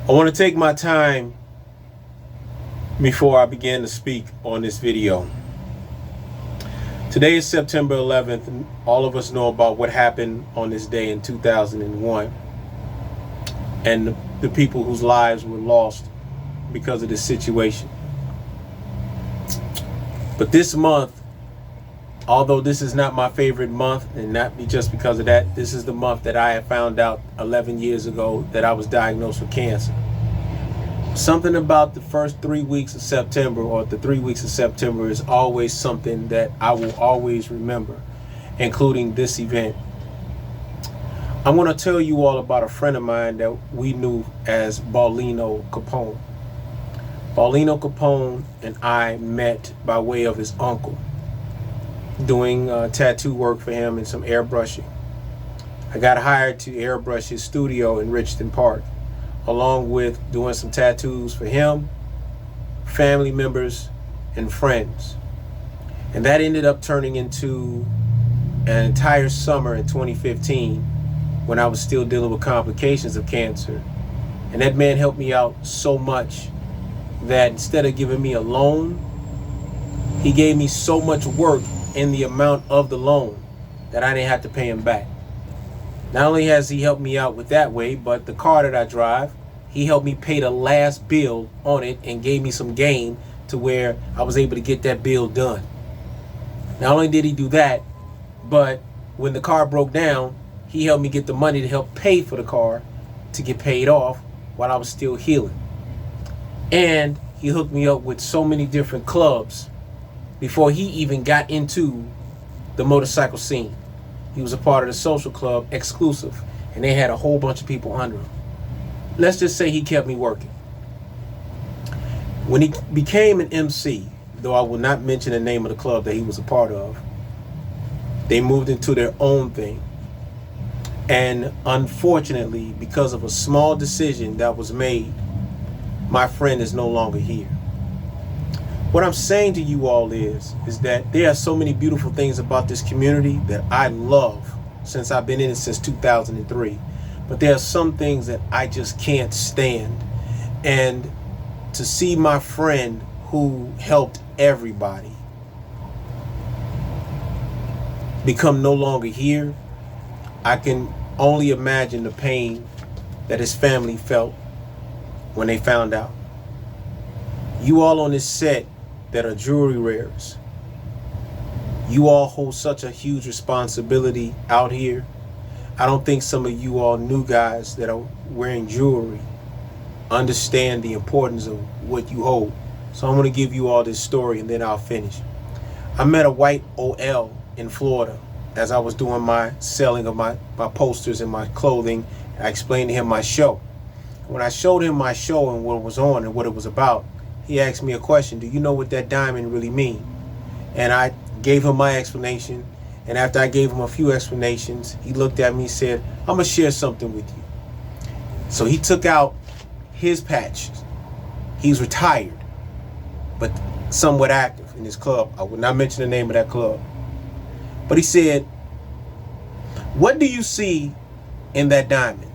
I want to take my time before I begin to speak on this video. Today is September 11th, and all of us know about what happened on this day in 2001 and the people whose lives were lost because of this situation. But this month, although this is not my favorite month, and not just because of that, this is the month that I had found out 11 years ago that I was diagnosed with cancer. Something about the first 3 weeks of September, or the 3 weeks of September, is always something that I will always remember, including this event. I'm going to tell you all about a friend of mine that we knew as Paulino Capone. Paulino Capone and I met by way of his uncle, doing tattoo work for him and some airbrushing. I got hired to airbrush his studio in Richmond Park, along with doing some tattoos for him, family members, and friends. And that ended up turning into an entire summer in 2015 when I was still dealing with complications of cancer. And that man helped me out so much that instead of giving me a loan, he gave me so much work in the amount of the loan that I didn't have to pay him back. Not only has he helped me out with that way, but the car that I drive, he helped me pay the last bill on it and gave me some gain to where I was able to get that bill done. Not only did he do that, but when the car broke down, he helped me get the money to help pay for the car to get paid off while I was still healing. And he hooked me up with so many different clubs before he even got into the motorcycle scene. He was a part of the social club Exclusive, and they had a whole bunch of people under him. Let's just say he kept me working. When he became an MC, though I will not mention the name of the club that he was a part of, they moved into their own thing. And unfortunately, because of a small decision that was made, my friend is no longer here. What I'm saying to you all is that there are so many beautiful things about this community that I love since I've been in it since 2003. But there are some things that I just can't stand. And to see my friend who helped everybody become no longer here, I can only imagine the pain that his family felt when they found out. You all on this set that are jewelry wearers, you all hold such a huge responsibility out here. I don't think some of you all new guys that are wearing jewelry understand the importance of what you hold. So I'm going to give you all this story and then I'll finish. I met a white OL in Florida as I was doing my selling of my posters and my clothing. I explained to him my show. When I showed him my show and what it was on and what it was about, he asked me a question: do you know what that diamond really mean? And I gave him my explanation. And after I gave him a few explanations, he looked at me and said, I'm going to share something with you. So he took out his patch. He's retired, but somewhat active in his club. I would not mention the name of that club. But he said, what do you see in that diamond?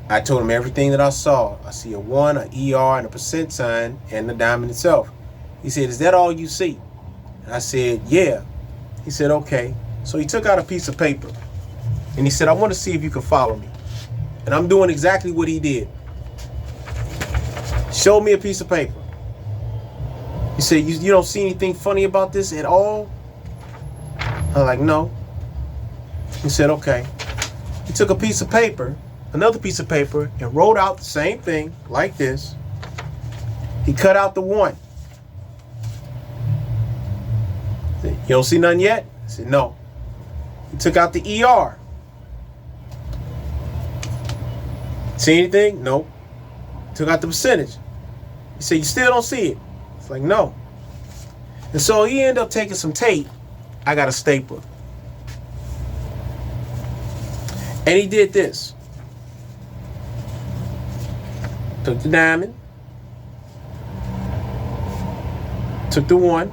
I told him everything that I saw. I see a 1, an ER, and a percent sign, and the diamond itself. He said, is that all you see? And I said, yeah. He said, okay. So he took out a piece of paper and he said, I want to see if you can follow me. And I'm doing exactly what he did. Showed me a piece of paper. He said, you don't see anything funny about this at all? I'm like, no. He said, okay. He took a piece of paper, another piece of paper, and wrote out the same thing like this. He cut out the 1. He said, you don't see nothing yet? I said, no. He took out the ER. See anything? Nope. Took out the percentage. He said, you still don't see it? It's like, no. And so he ended up taking some tape. I got a stapler. And he did this. Took the diamond. Took the 1.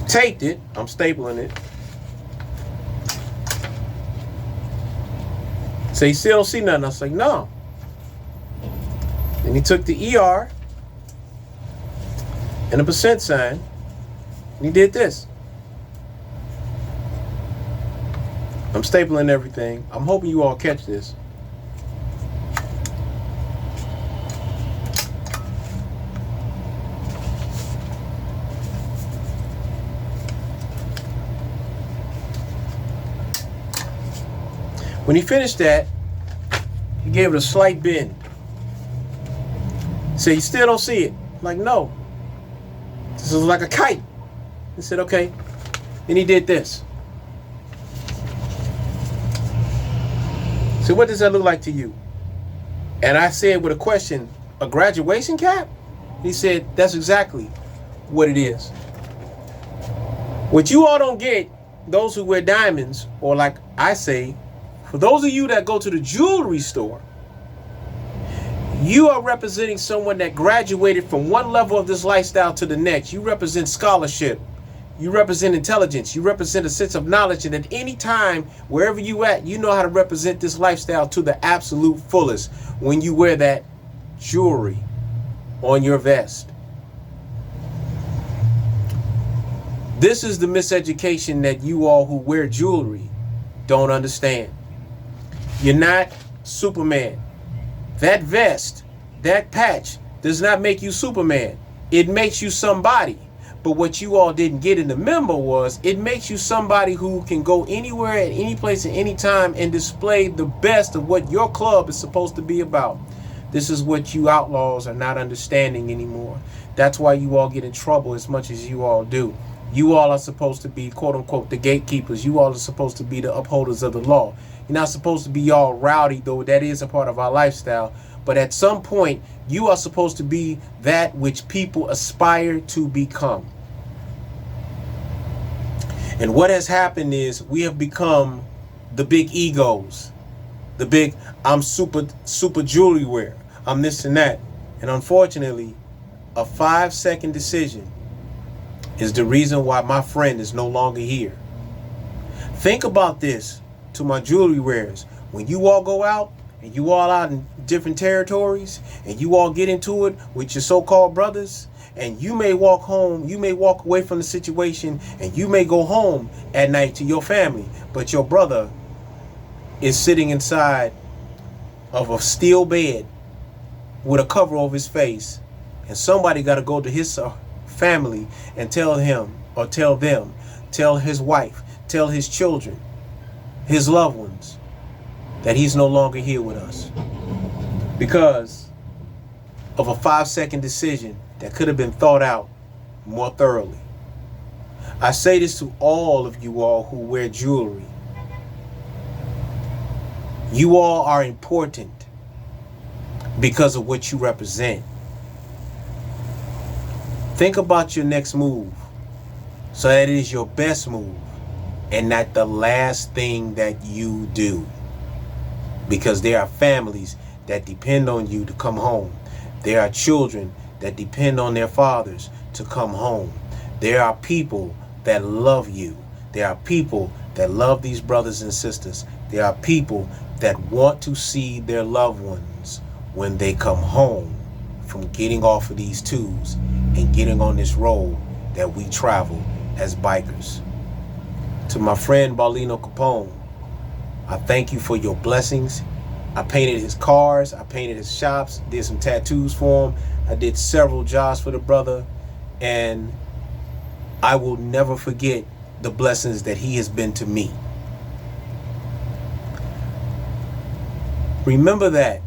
Taped it. I'm stapling it. So he still don't see nothing. I was like, no. Then he took the ER and a percent sign, and he did this. I'm stapling everything. I'm hoping you all catch this. When he finished that, he gave it a slight bend. Said, you still don't see it? I'm like, no. This is like a kite. He said, okay. Then he did this. So what does that look like to you? And I said with a question, a graduation cap? He said, that's exactly what it is. What you all don't get, those who wear diamonds, or like I say, for those of you that go to the jewelry store, you are representing someone that graduated from one level of this lifestyle to the next. You represent scholarship. You represent intelligence. You represent a sense of knowledge. And at any time, wherever you at, you know how to represent this lifestyle to the absolute fullest when you wear that jewelry on your vest. This is the miseducation that you all who wear jewelry don't understand. You're not Superman. That vest, that patch does not make you Superman. It makes you somebody. But what you all didn't get in the memo was it makes you somebody who can go anywhere at any place at any time and display the best of what your club is supposed to be about. This is what you outlaws are not understanding anymore. That's why you all get in trouble as much as you all do. You all are supposed to be, quote unquote, the gatekeepers. You all are supposed to be the upholders of the law. You're not supposed to be all rowdy, though that is a part of our lifestyle. But at some point, you are supposed to be that which people aspire to become. And what has happened is we have become the big egos. The big, I'm super jewelry wear. I'm this and that. And unfortunately, a 5-second decision is the reason why my friend is no longer here. Think about this to my jewelry wearers. When you all go out and you all out in different territories and you all get into it with your so-called brothers, and you may walk home, you may walk away from the situation, and you may go home at night to your family, but your brother is sitting inside of a steel bed with a cover over his face, and somebody got to go to his family and tell him or tell them, tell his wife, tell his children, his loved ones, that he's no longer here with us because of a 5-second decision that could have been thought out more thoroughly. I say this to all of you all who wear jewelry. You all are important because of what you represent. Think about your next move so that it is your best move and not the last thing that you do. Because there are families that depend on you to come home. There are children that depend on their fathers to come home. There are people that love you. There are people that love these brothers and sisters. There are people that want to see their loved ones when they come home from getting off of these tubes and getting on this road that we travel as bikers. To my friend Paulino Capone, I thank you for your blessings. I painted his cars, I painted his shops, did some tattoos for him. I did several jobs for the brother, and I will never forget the blessings that he has been to me. Remember that,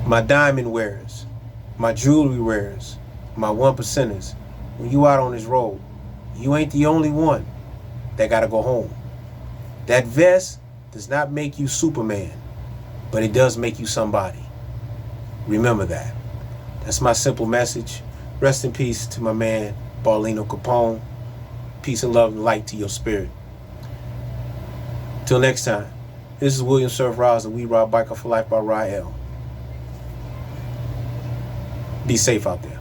my diamond wearers, my jewelry wearers, my 1%ers, when you out on this road, you ain't the only one that gotta go home. That vest does not make you Superman, but it does make you somebody. Remember that. That's my simple message. Rest in peace to my man, Paulino Capone. Peace and love and light to your spirit. Till next time, this is William Surf Rides, and we ride Biker for Life by Rael. Be safe out there.